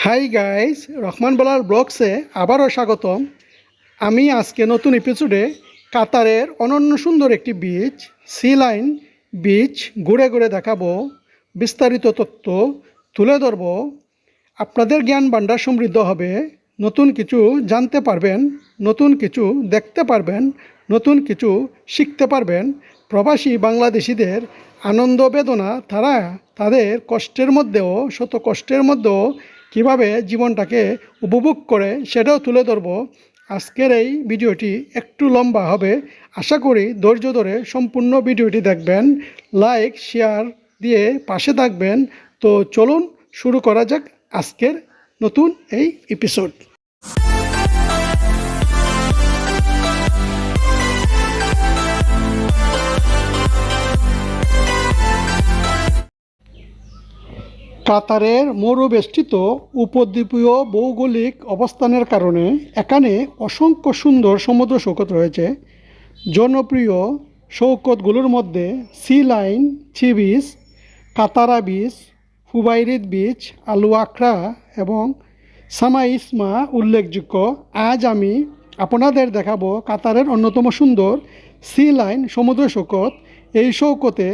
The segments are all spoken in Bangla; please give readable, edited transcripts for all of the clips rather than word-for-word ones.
হাই গাইস, রহমান বলার ব্লগসে আবারও স্বাগতম। আমি আজকে নতুন এপিসোডে কাতারের অনন্য সুন্দর একটি বিচ, সি লাইন বিচ ঘুরে ঘুরে দেখাবো, বিস্তারিত তথ্য তুলে ধরব। আপনাদের জ্ঞান ভাণ্ডার সমৃদ্ধ হবে, নতুন কিছু জানতে পারবেন, নতুন কিছু দেখতে পারবেন, নতুন কিছু শিখতে পারবেন। প্রবাসী বাংলাদেশিদের আনন্দ বেদনা, তারা তাদের কষ্টের মধ্যেও, শত কষ্টের মধ্যেও কীভাবে জীবনটাকে উপভোগ করে সেটাও তুলে ধরব। আজকের এই ভিডিওটি একটু লম্বা হবে, আশা করি ধৈর্য ধরে সম্পূর্ণ ভিডিওটি দেখবেন, লাইক শেয়ার দিয়ে পাশে থাকবেন। তো চলুন শুরু করা যাক আজকের নতুন এই এপিসোড। কাতারের মরুবেষ্টিত উপদ্বীপীয় ভৌগোলিক অবস্থানের কারণে এখানে অসংখ্য সুন্দর সমুদ্র সৈকত রয়েছে। জনপ্রিয় সৈকতগুলোর মধ্যে sea line sea beach, Katara beach, Fuwairit beach, Al Wakrah এবং সামাইসমা উল্লেখযোগ্য। আজ আমি আপনাদের দেখাবো কাতারের অন্যতম সুন্দর সি লাইন সমুদ্র সৈকত। এই সৈকতে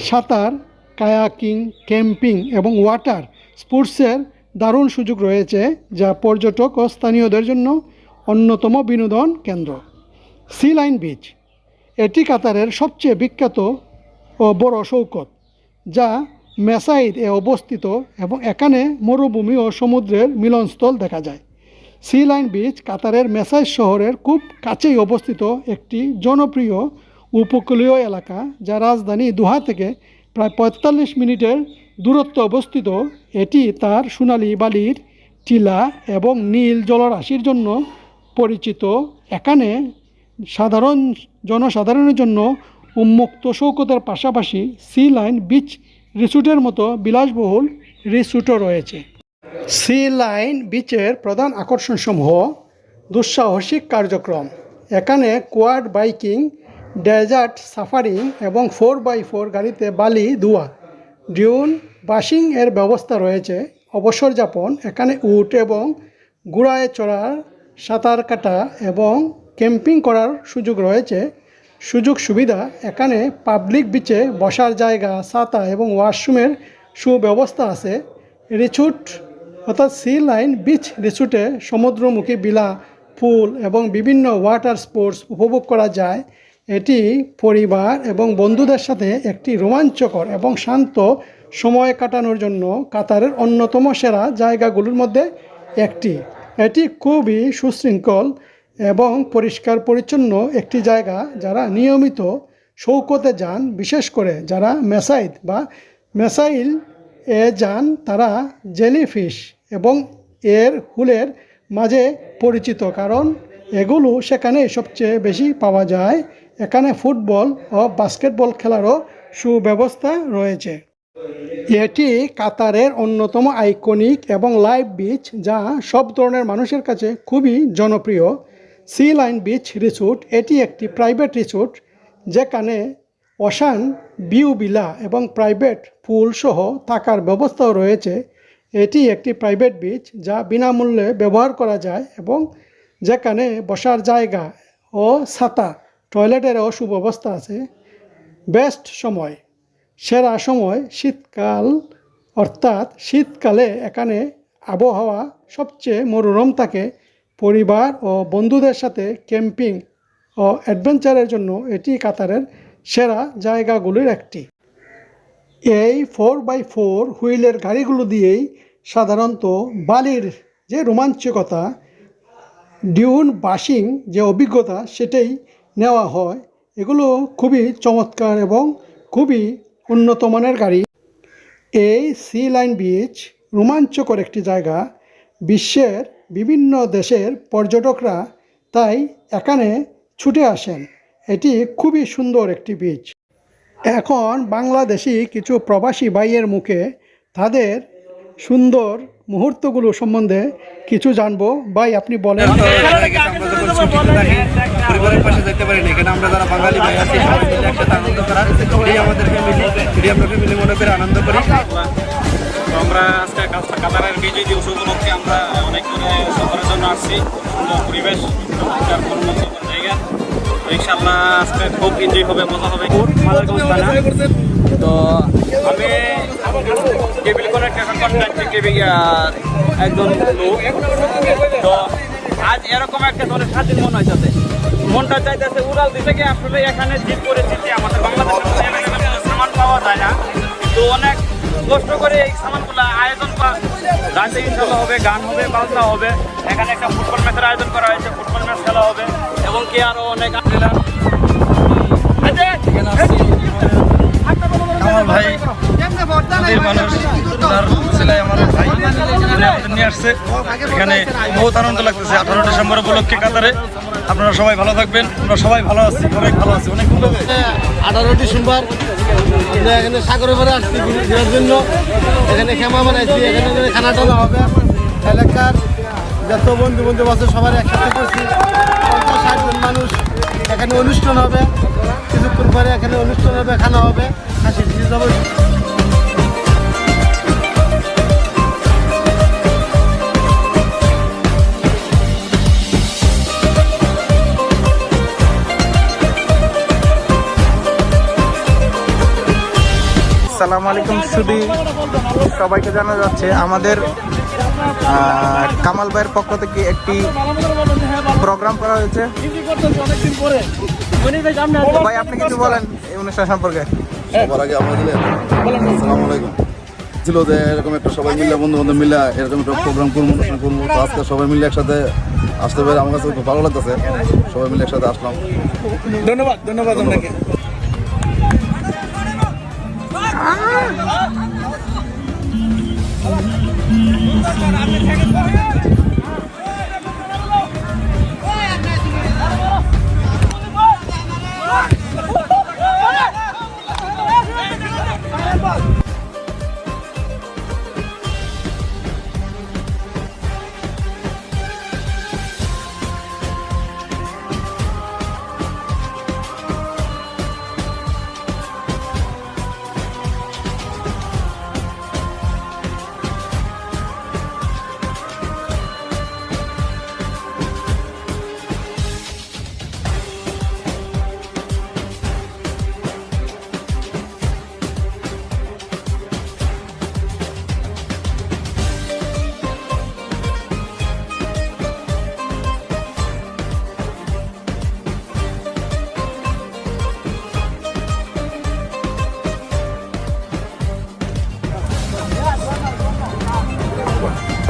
সাঁতার, কায়াকিং, ক্যাম্পিং এবং ওয়াটার স্পোর্টসের দারুণ সুযোগ রয়েছে, যা পর্যটক ও স্থানীয়দের জন্য অন্যতম বিনোদন কেন্দ্র। সি লাইন বিচ এটি কাতারের সবচেয়ে বিখ্যাত ও বড় সৈকত, যা মেসাইদ এ অবস্থিত এবং এখানে মরুভূমি ও সমুদ্রের মিলনস্থল দেখা যায়। সি লাইন বিচ কাতারের মেসাইদ শহরের খুব কাছেই অবস্থিত একটি জনপ্রিয় উপকূলীয় এলাকা, যা রাজধানী দোহা থেকে প্রায় ৪৫ মিনিটের দূরত্বে অবস্থিত। এটি তার সোনালি বালির টিলা এবং নীল জলরাশির জন্য পরিচিত। এখানে জনসাধারণের জন্য উন্মুক্ত সৈকতের পাশাপাশি সি লাইন বিচ রিসোর্টের মতো বিলাসবহুল রিসোর্টও রয়েছে। সি লাইন বিচের প্রধান আকর্ষণসমূহ: দুঃসাহসিক কার্যক্রম। এখানে কোয়াড বাইকিং, ডেজার্ট সাফারিং এবং 4x4 গাড়িতে বালি ধোয়া, ডিউন বাসিং এর ব্যবস্থা রয়েছে। অবসর যাপন: এখানে উট এবং ঘোড়ায় চড়ার, সাঁতার কাটা এবং ক্যাম্পিং করার সুযোগ রয়েছে। সুযোগ সুবিধা: এখানে পাবলিক বিচে বসার জায়গা, ছাতা এবং ওয়াশরুমের সুব্যবস্থা আছে। রিসোর্ট অর্থাৎ সি লাইন বিচ রিসোর্টে সমুদ্রমুখী ভিলা, পুল এবং বিভিন্ন ওয়াটার স্পোর্টস উপভোগ করা যায়। এটি পরিবার এবং বন্ধুদের সাথে একটি রোমাঞ্চকর এবং শান্ত সময় কাটানোর জন্য কাতারের অন্যতম সেরা জায়গাগুলোর মধ্যে একটি। এটি খুবই সুশৃঙ্খল এবং পরিষ্কার পরিচ্ছন্ন একটি জায়গা। যারা নিয়মিত সৈকতে যান, বিশেষ করে যারা মেসাইল এ যান, তারা জেলিফিশ এবং এর হুলের মাঝে পরিচিত, কারণ এগুলো সেখানে সবচেয়ে বেশি পাওয়া যায়। এখানে ফুটবল ও বাস্কেটবল খেলারও সুব্যবস্থা রয়েছে। এটি কাতারের অন্যতম আইকনিক এবং লাইভ বিচ, যা সব ধরনের মানুষের কাছে খুবই জনপ্রিয়। সি লাইন বিচ রিসোর্ট এটি একটি প্রাইভেট রিসোর্ট, যেখানে ওশান ভিউ ভিলা এবং প্রাইভেট পুল সহ থাকার ব্যবস্থাও রয়েছে। এটি একটি প্রাইভেট বিচ যা বিনামূল্যে ব্যবহার করা যায় এবং যেখানে বসার জায়গা ও ছাতা, টয়লেটেরও সুব্যবস্থা আছে। বেস্ট সময়: সেরা সময় শীতকাল, অর্থাৎ শীতকালে এখানে আবহাওয়া সবচেয়ে মনোরম থাকে। পরিবার ও বন্ধুদের সাথে ক্যাম্পিং ও অ্যাডভেঞ্চারের জন্য এটি কাতারের সেরা জায়গাগুলির একটি। এই 4x4 হুইলের গাড়িগুলো দিয়েই সাধারণত বালির যে রোমাঞ্চকতা, ডিউন বাসিং যে অভিজ্ঞতা, সেটাই নেওয়া হয়। এগুলো খুবই চমৎকার এবং খুবই উন্নত মানের গাড়ি। এই সি লাইন বিচ রোমাঞ্চকর একটি জায়গা। বিশ্বের বিভিন্ন দেশের পর্যটকরা তাই এখানে ছুটে আসেন। এটি খুবই সুন্দর একটি বিচ। এখন বাংলাদেশি কিছু প্রবাসী ভাইয়ের মুখে তাদের সুন্দর মুহূর্তগুলো সম্বন্ধে কিছু জানবো। ভাই, আপনি বলেন। পরিবারের পাশে যেতে পারি না, এখানে আমরা যারা বাঙালি ভাই আছি সবাই মিলে একসাথে আনন্দ করা, এই আমাদের ফ্যামিলি, আমরা ফ্যামিলি মনে করে আনন্দ করি। তো আমরা আজকে কাতারের বিজয় দিবস উপলক্ষে আমরা অনেক দূরে সফরের জন্য আসছি সুন্দর পরিবেশ চমৎকার কর্মসংস্থান জায়গা। তো ইনশাআল্লাহ আজকে খুব এনজয় হবে, মজা হবে। মাদারগঞ্জ থানা। তো আমি কেবিল কনেক্ট এখনকার থেকে একজন লোক। তো আজ এরকম একটা দলের স্বাধীন মন হয় সাথে মনটা চাইতেছে উড়াল দিতে গিয়ে আসলে এখানে যে পরিস্থিতি আমাদের বাংলাদেশের মধ্যে সামান পাওয়া যায় না, কিন্তু অনেক কষ্ট করে এই সামানগুলো আয়োজন করা রাতে ইনশাল্লাহ হবে, গান হবে, বাজনা হবে। এখানে একটা ফুটবল ম্যাচের আয়োজন করা হয়েছে, ফুটবল ম্যাচ খেলা হবে এবং কি আরো অনেক আমার ভাই নদীর মানুষ তার ছেলে আমার ভাই আমাদের নিয়ে আসছে এখানে, বহুত আনন্দ লাগতেছে 18 ডিসেম্বর উপলক্ষে কাতারে। আপনারা সবাই ভালো থাকবেন, আমরা সবাই ভালো আছি, অনেক ভালো আছি, অনেক ভালো আছি। 18 ডিসেম্বর আমরা এখানে সাগরের পাড়ে আসছি ঘুরার জন্য। এখানে খেমা বানাইছি, এখানে খানা টানা হবে। এলাকার যত বন্ধু বান্ধব আছে সবার একসাথে করছি, 50-60 জন মানুষ। এখানে অনুষ্ঠান হবে, কিছুক্ষণ পরে এখানে অনুষ্ঠান হবে, খানা হবে, হাসি খুশি যাবে। আসসালামু আলাইকুম। শুধু সবাইকে জানা যাচ্ছে আমাদের কামাল ভাইয়ের পক্ষ থেকে একটি প্রোগ্রাম করা হয়েছে। ভাই আপনি কিছু বলেন এই অনুষ্ঠান সম্পর্কে। সবার আগে আপনাদের আসসালামু আলাইকুম। ছিল যে এরকম একটা সবাই মিলে বন্ধু বান্ধব মিলে এরকম একটা প্রোগ্রাম করবো, অনুষ্ঠান করবো। তো আজকে সবাই মিলে একসাথে আসতে পেরে আমার কাছে খুব ভালো লাগতেছে। সবাই মিলে একসাথে আসলাম। ধন্যবাদ আপনাকে।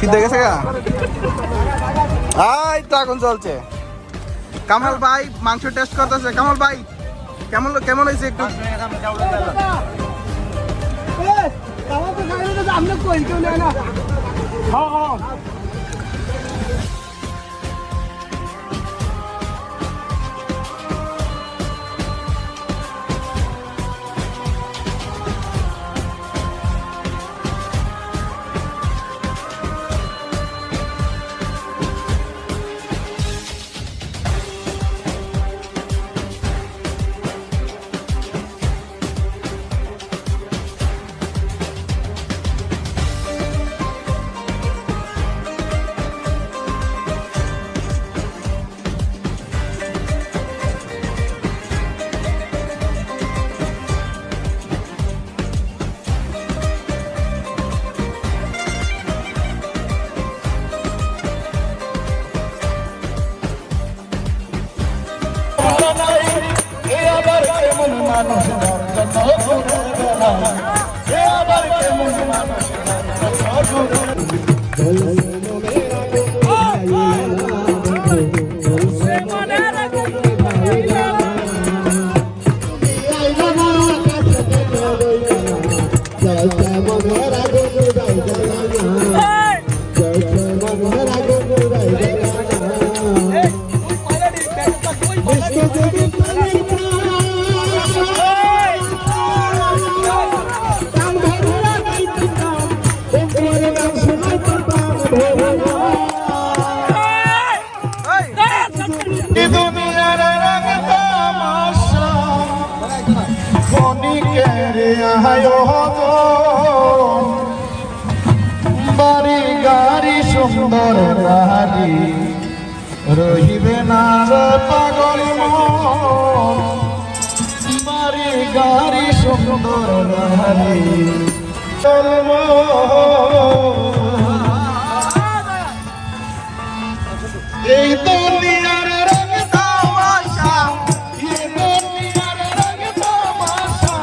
সিদ্ধ গেছে গা? এই তো এখন চলছে। কামাল ভাই মাংস টেস্ট করতেছে। কামাল ভাই কেমন হয়েছে একটু? সুন্দর নারী রহিবে না রে পাগল মন বাড়ি গাড়ি সুন্দর নারী এই দুনিয়ার রঙ তামাশা এই দুনিয়ার রঙ তামাশা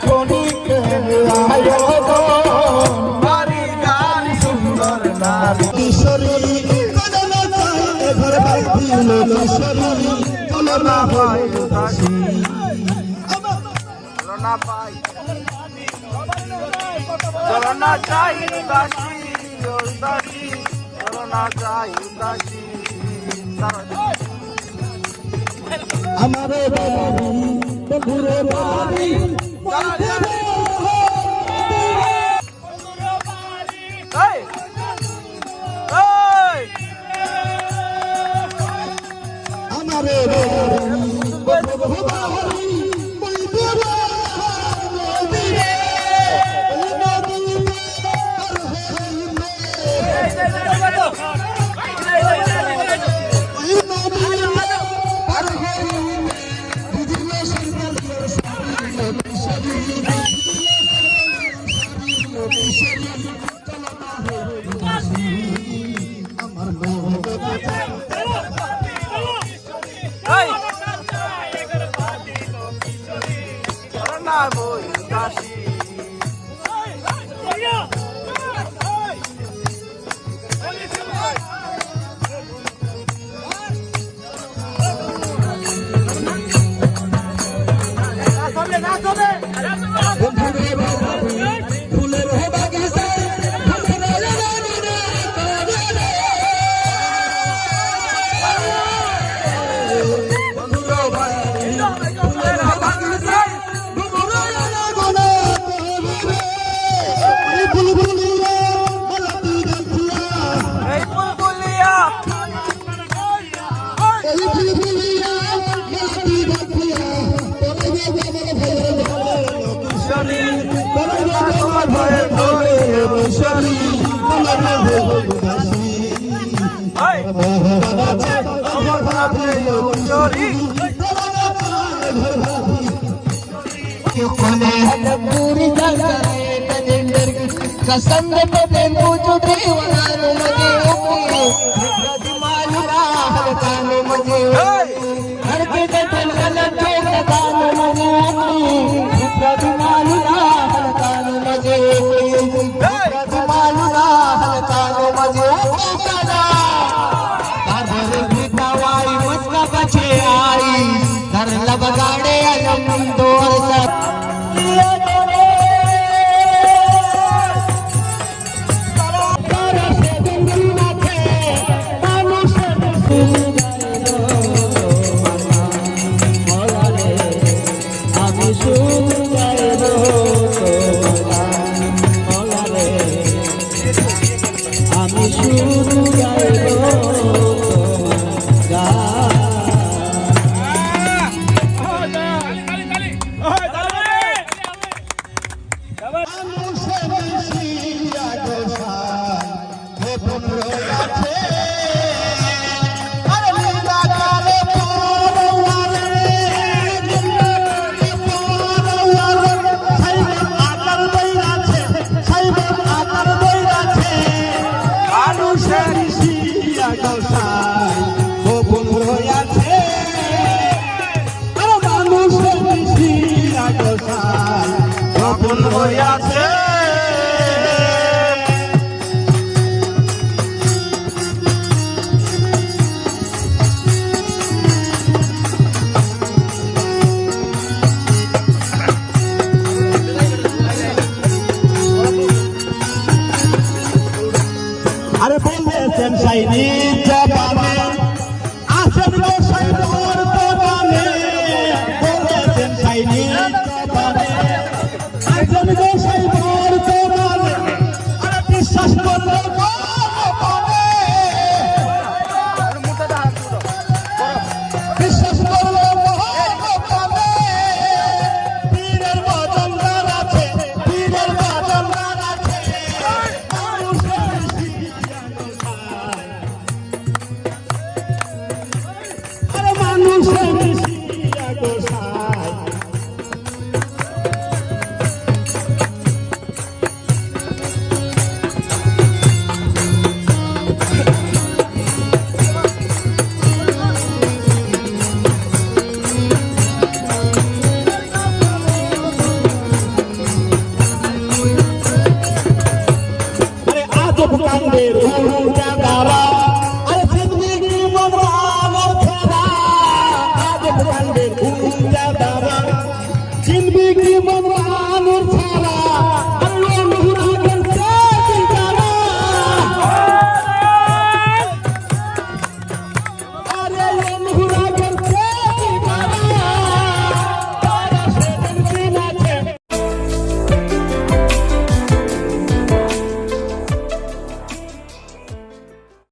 ক্ষণিকে আয়োজন বাড়ি গাড়ি সুন্দর নারী কিশোরী কদনা চাই ঘর বাইছিল কিশোরী চলো না হয় উদাসী চলো না ভাই চলো না যাই উদাসী উদাসী চলো না যাই উদাসী আমার বাড়ি বন্ধুরে বাড়ি এই এই আমার বাড়ি বন্ধুরে বাড়ি চলো না বই উদাসী ফুলের বাগিচায় এই বুলবুলিয়া তোমার ভয়ের দোলে আমার ভাবে কিশোরী कसंद पे मुझे दीवाना मुझे मालूमा हलकान मुझे हर के दल के कान मुझे मालूमा हलकान मुझे मालूमा हलकान मुझे कादर की दवाई मुझका बचे आई घर लब गाड़े अलम दौर सा अरे বলেছেন সাইনি জবানে আসেন গোসাই মোর দোকানে বলেছেন সাইনি জবানে আসেন গোসাই মোর দোকানে আরে বিশ্বাস করলো গোপনে বিশ্বাস করলো গোপনে পীরের বদনদার আছে পীরের বদনদার আছে উঠে দাঁড়া